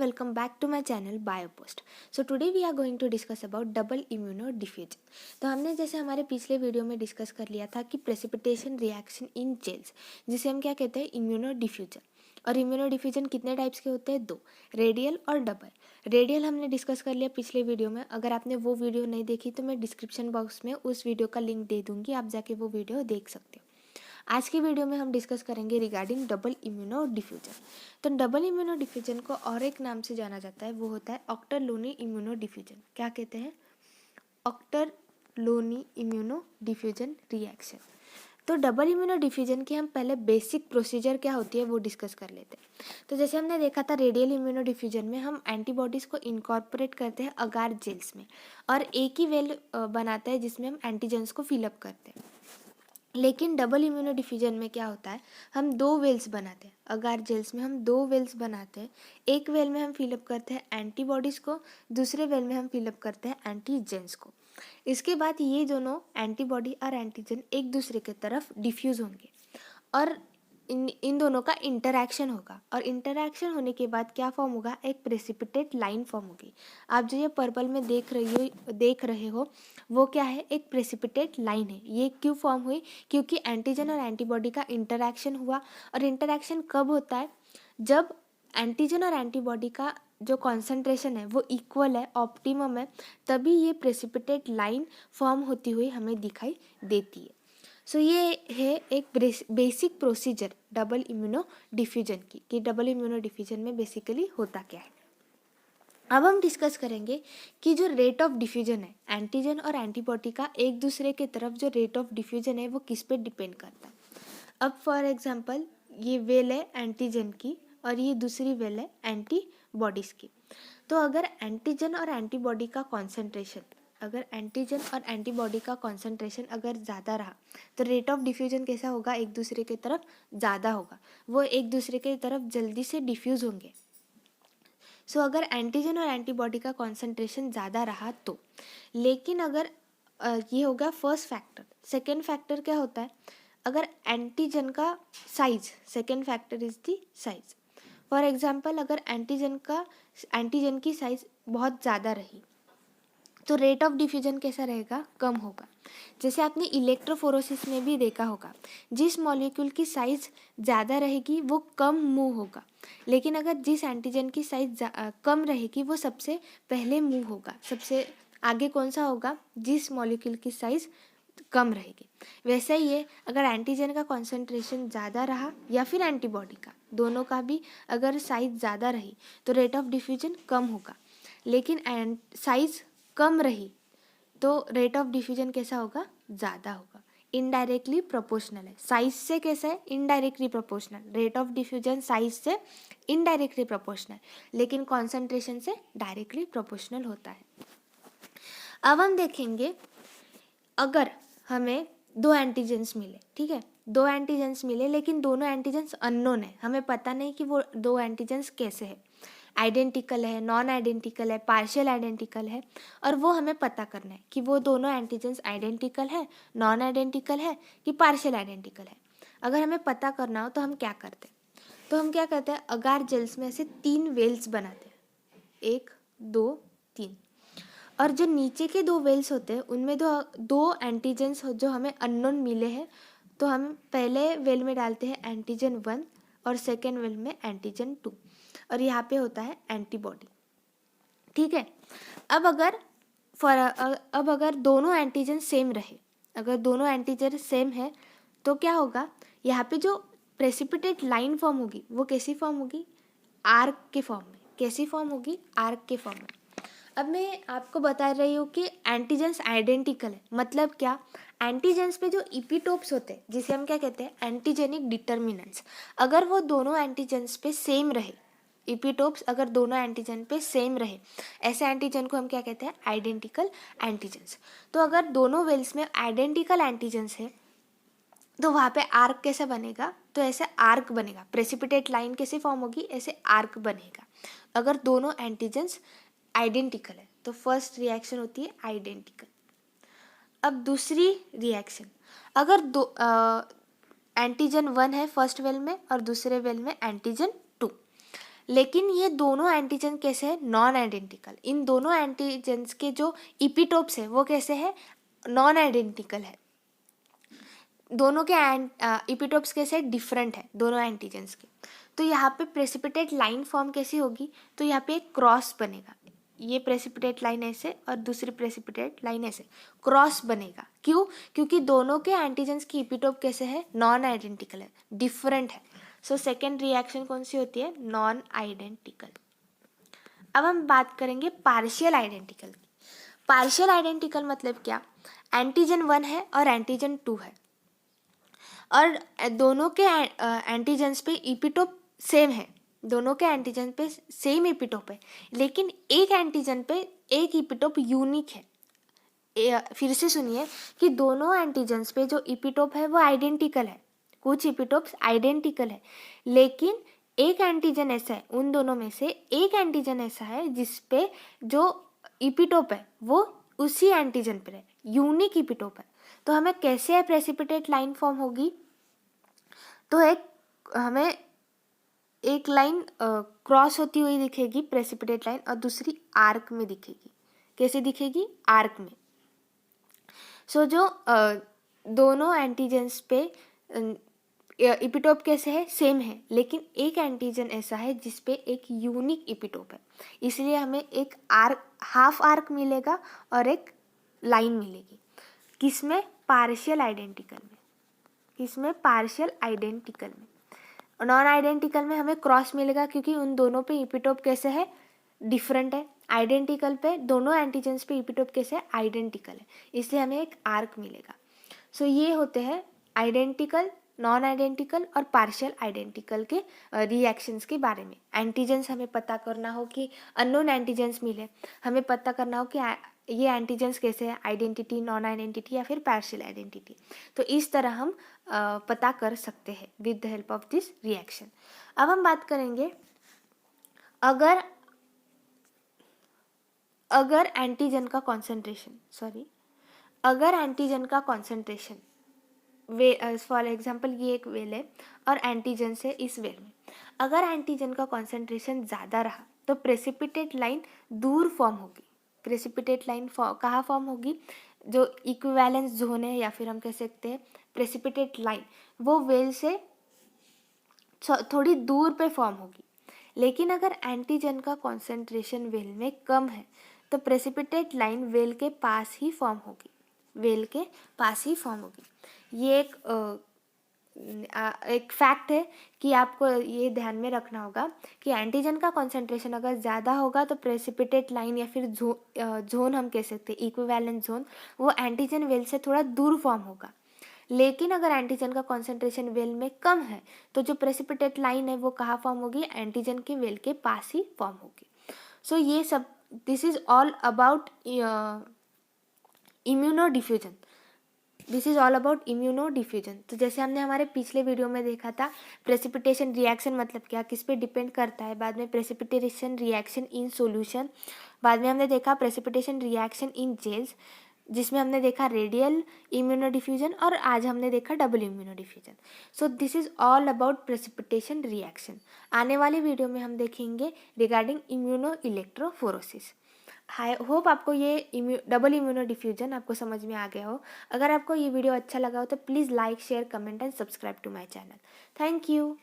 welcome back to my channel BioPost. So today we are going to discuss about double immunodiffusion. तो हमने जैसे हमारे पिछले video में डिस्कस कर लिया था कि प्रेसिपिटेशन रिएक्शन इन जेल्स, जिसे हम क्या कहते हैं, इम्यूनोडिफ्यूजन. और इम्यूनोडिफ्यूजन कितने टाइप्स के होते हैं? दो, रेडियल और डबल. रेडियल हमने डिस्कस कर लिया पिछले वीडियो में. अगर आपने वो वीडियो नहीं देखी तो मैं डिस्क्रिप्शन बॉक्स में उस वीडियो का लिंक दे दूँगी, आप जाके वो वीडियो देख सकते हो. आज की वीडियो में हम डिस्कस करेंगे रिगार्डिंग डबल इम्यूनोडिफ्यूजन. तो डबल इम्यूनोडिफ्यूजन को और एक नाम से जाना जाता है, वो होता है ऑक्टरलोनी इम्यूनोडिफ्यूजन. क्या कहते हैं? Ouchterlony immunodiffusion reaction. तो डबल इम्यूनोडिफ्यूजन की हम पहले बेसिक प्रोसीजर क्या होती है वो डिस्कस कर लेते हैं. तो जैसे हमने देखा था रेडियल इम्यूनोडिफ्यूजन में हम एंटीबॉडीज़ को इनकॉर्पोरेट करते हैं अगार जेल्स में, और एक ही वेल बनाता है जिसमें हम एंटीजेंस को फिलअप करते हैं. लेकिन डबल इम्यूनोडिफ्यूजन में क्या होता है, हम दो वेल्स बनाते हैं. अगार जेल्स में हम दो वेल्स बनाते हैं. एक वेल में हम फिलअप करते हैं एंटीबॉडीज़ को, दूसरे वेल में हम फिलअप करते हैं एंटीजेंस को. इसके बाद ये दोनों एंटीबॉडी और एंटीजन एक दूसरे की तरफ डिफ्यूज़ होंगे और इन दोनों का इंटरैक्शन होगा. और इंटरैक्शन होने के बाद क्या फॉर्म होगा? एक प्रेसिपिटेट लाइन फॉर्म होगी. आप जो ये पर्पल में देख रहे हो वो क्या है? एक प्रेसिपिटेट लाइन है. ये क्यों फॉर्म हुई? क्योंकि एंटीजन और एंटीबॉडी का इंटरैक्शन हुआ. और इंटरैक्शन कब होता है? जब एंटीजन और एंटीबॉडी का जो कॉन्सेंट्रेशन है वो इक्वल है, ऑप्टिमम है, तभी ये प्रेसिपिटेट लाइन फॉर्म होती हुई हमें दिखाई देती है. सो ये है एक बेसिक प्रोसीजर डबल इम्यूनोडिफ्यूजन की, कि डबल इम्यूनोडिफ्यूजन में बेसिकली होता क्या है. अब हम डिस्कस करेंगे कि जो रेट ऑफ डिफ्यूजन है एंटीजन और एंटीबॉडी का एक दूसरे के तरफ, जो रेट ऑफ डिफ्यूजन है वो किस पे डिपेंड करता है. अब फॉर एग्जांपल ये वेल है एंटीजन की और ये दूसरी वेल है एंटीबॉडीज़ की. तो अगर एंटीजन और एंटीबॉडी का कॉन्सेंट्रेशन अगर ज़्यादा रहा तो रेट ऑफ डिफ्यूजन कैसा होगा? एक दूसरे की तरफ ज़्यादा होगा, वो एक दूसरे की तरफ जल्दी से डिफ्यूज़ होंगे. सो अगर एंटीजन और एंटीबॉडी का कॉन्सेंट्रेशन ज़्यादा रहा तो. लेकिन अगर ये होगा फर्स्ट फैक्टर. सेकेंड फैक्टर क्या होता है? अगर एंटीजन का size, second factor is the size. For example अगर एंटीजन की साइज बहुत ज़्यादा रही तो रेट ऑफ डिफ्यूजन कैसा रहेगा? कम होगा. जैसे आपने इलेक्ट्रोफोरोसिस में भी देखा होगा, जिस मॉलिक्यूल की साइज़ ज़्यादा रहेगी वो कम मूव होगा, लेकिन अगर जिस एंटीजन की साइज़ कम रहेगी वो सबसे पहले मूव होगा. सबसे आगे कौन सा होगा? जिस मॉलिक्यूल की साइज़ कम रहेगी. वैसे ही ये अगर एंटीजन का कॉन्सेंट्रेशन ज़्यादा रहा या फिर एंटीबॉडी का, दोनों का भी अगर साइज़ ज़्यादा रही तो रेट ऑफ डिफ्यूजन कम होगा. लेकिन साइज़ कम रही तो रेट ऑफ डिफ्यूजन कैसा होगा? ज़्यादा होगा. इनडायरेक्टली प्रोपोर्शनल है. साइज से कैसा है? Indirectly proportional. Rate of diffusion size से इनडायरेक्टली प्रोपोर्शनल, लेकिन कॉन्सेंट्रेशन से डायरेक्टली प्रोपोर्शनल होता है. अब हम देखेंगे अगर हमें दो एंटीजेंस मिले, ठीक है, दो एंटीजेंस मिले लेकिन दोनों एंटीजेंस अननोन है, हमें पता नहीं कि वो दो एंटीजेंस कैसे है, आइडेंटिकल है, नॉन आइडेंटिकल है, पार्शियल आइडेंटिकल है, और वो हमें पता करना है कि वो दोनों एंटीजेंस आइडेंटिकल है, नॉन आइडेंटिकल है कि पार्शियल आइडेंटिकल है. अगर हमें पता करना हो तो हम क्या करते हैं? तो हम क्या करते हैं, अगार जेल्स में ऐसे 3 वेल्स बनाते हैं, 1 2 3. और जो नीचे के 2 वेल्स होते हैं उनमें दो एंटीजेंस जो हमें अननोन मिले हैं, तो हम पहले वेल में डालते हैं एंटीजन 1 और सेकेंड वेल में एंटीजन 2, और यहाँ पे होता है एंटीबॉडी. ठीक है. अब अगर दोनों एंटीजन सेम रहे, अगर दोनों एंटीजन सेम है तो क्या होगा? यहाँ पे जो प्रेसिपिटेट लाइन फॉर्म होगी वो कैसी फॉर्म होगी? आर्क के फॉर्म में. कैसी फॉर्म होगी? आर्क के फॉर्म में. अब मैं आपको बता रही हूँ कि एंटीजेंस आइडेंटिकल है. मतलब क्या? एंटीजेंस पे जो इपिटोप्स होते हैं, जिसे हम क्या कहते हैं, एंटीजेनिक डिटर्मिनेंट्स, अगर वो दोनों एंटीजेंस पे सेम रहे, इपिटोप्स अगर दोनों एंटीजन पे सेम रहे, ऐसे एंटीजन को हम क्या कहते हैं? Identical antigens. तो अगर दोनों वेल्स में आइडेंटिकल एंटीजेंस है तो वहाँ पे आर्क कैसे बनेगा? तो ऐसे आर्क बनेगा. प्रेसिपिटेट लाइन कैसे फॉर्म होगी? ऐसे आर्क बनेगा अगर दोनों एंटीजेंस आइडेंटिकल है. तो फर्स्ट रिएक्शन होती है आइडेंटिकल. अब दूसरी रिएक्शन, अगर एंटीजन 1 है फर्स्ट वेल में और दूसरे वेल में एंटीजन 2, लेकिन ये दोनों एंटीजन कैसे है, नॉन आइडेंटिकल। इन दोनों एंटीजेंस के जो इपिटोप्स है वो कैसे है, नॉन आइडेंटिकल है। दोनों के इपिटोप्स कैसे डिफरेंट है दोनों एंटीजेंस के। तो यहाँ पे प्रेसिपिटेट लाइन फॉर्म कैसी होगी, तो यहाँ पे एक क्रॉस बनेगा, ये प्रेसिपिटेट लाइन ऐसे और दूसरी प्रेसिपिटेट लाइन ऐसे क्रॉस बनेगा। क्यों, क्योंकि दोनों के एंटीजेंस की इपिटोप कैसे है, नॉन आइडेंटिकल है, डिफरेंट है। सो सेकेंड रिएक्शन कौन सी होती है, नॉन आइडेंटिकल। अब हम बात करेंगे पार्शियल आइडेंटिकल की। पार्शियल आइडेंटिकल मतलब क्या, एंटीजन 1 है और एंटीजन 2 है और दोनों के एंटीजेंस पे इपिटोप सेम है, दोनों के एंटीजन पे सेम इपिटोप है, लेकिन एक एंटीजन पे एक इपिटोप यूनिक है। फिर से सुनिए कि दोनों एंटीजेंस पे जो इपिटोप है वो आइडेंटिकल है, कुछ इपिटोप्स आइडेंटिकल है, लेकिन एक एंटीजन ऐसा है, उन दोनों में से एक एंटीजन ऐसा है जिसपे जो इपिटोप है वो उसी एंटीजन पर है, यूनिक इपिटोप है। तो हमें कैसे प्रेसिपिटेट लाइन फॉर्म होगी, तो हमें एक लाइन क्रॉस होती हुई दिखेगी प्रेसिपिटेट लाइन, और दूसरी आर्क में दिखेगी। कैसे दिखेगी, आर्क में। सो जो दोनों एंटीजेंस पे इपिटोप कैसे है, सेम है, लेकिन एक एंटीजन ऐसा है जिसपे एक यूनिक इपिटोप है, इसलिए हमें एक आर्क, हाफ आर्क मिलेगा और एक लाइन मिलेगी। किसमें, पार्शियल आइडेंटिकल में। किसमें, पार्शियल आइडेंटिकल में। नॉन आइडेंटिकल में हमें क्रॉस मिलेगा क्योंकि उन दोनों पे इपिटोप कैसे है, डिफरेंट है। आइडेंटिकल पे दोनों एंटीजेंस पे इपिटोप कैसे है, आइडेंटिकल है, इसलिए हमें एक आर्क मिलेगा। सो ये होते हैं आइडेंटिकल, नॉन आइडेंटिकल और पार्शियल आइडेंटिकल के रिएक्शंस के बारे में। एंटीजेंस हमें पता करना हो कि अननोन एंटीजेंस मिले, हमें पता करना हो कि ये एंटीजेंस कैसे है, आइडेंटिटी, नॉन आइडेंटिटी या फिर पार्शियल आइडेंटिटी। तो इस तरह हम पता कर सकते हैं with the help of this reaction. अब हम बात करेंगे अगर एंटीजन का कॉन्सेंट्रेशन फॉर एग्जाम्पल ये एक वेल है और एंटीजन से इस वेल में, अगर एंटीजन का कॉन्सेंट्रेशन ज़्यादा रहा तो प्रेसिपिटेट लाइन दूर फॉर्म होगी। प्रेसिपिटेट लाइन कहाँ फॉर्म होगी, जो इक्विवेलेंस जोन है या फिर हम कह सकते हैं प्रेसिपिटेट लाइन, वो वेल से थोड़ी दूर पे फॉर्म होगी। लेकिन अगर एंटीजन का कॉन्सेंट्रेशन वेल में कम है तो प्रेसिपिटेट लाइन वेल के पास ही फॉर्म होगी, ये एक फैक्ट है कि आपको ये ध्यान में रखना होगा कि एंटीजन का कॉन्सेंट्रेशन अगर ज़्यादा होगा तो प्रेसिपिटेट लाइन या फिर जोन हम कह सकते हैं इक्विवेलेंट जोन, वो एंटीजन वेल से थोड़ा दूर फॉर्म होगा। लेकिन अगर एंटीजन का कॉन्सेंट्रेशन वेल में कम है तो जो प्रेसिपिटेट लाइन है वो कहाँ फॉर्म होगी, एंटीजन के वेल के पास ही फॉर्म होगी। सो ये सब, this is all about immuno diffusion. तो जैसे हमने हमारे पिछले वीडियो में देखा था, प्रेसिपिटेशन रिएक्शन मतलब क्या, किस पे डिपेंड करता है, बाद में प्रेसिपिटेशन रिएक्शन इन सॉल्यूशन, बाद में हमने देखा प्रेसिपिटेशन रिएक्शन इन जेल्स, जिसमें हमने देखा रेडियल इम्यूनो डिफ्यूजन, और आज हमने देखा double immuno diffusion. So this is all about precipitation reaction. आने वाले वीडियो में हम देखेंगे regarding immuno electrophoresis. I hope आपको ये डबल इम्यूनो डिफ्यूजन आपको समझ में आ गया हो। अगर आपको ये वीडियो अच्छा लगा हो तो please like, share, comment and subscribe to my channel. Thank you.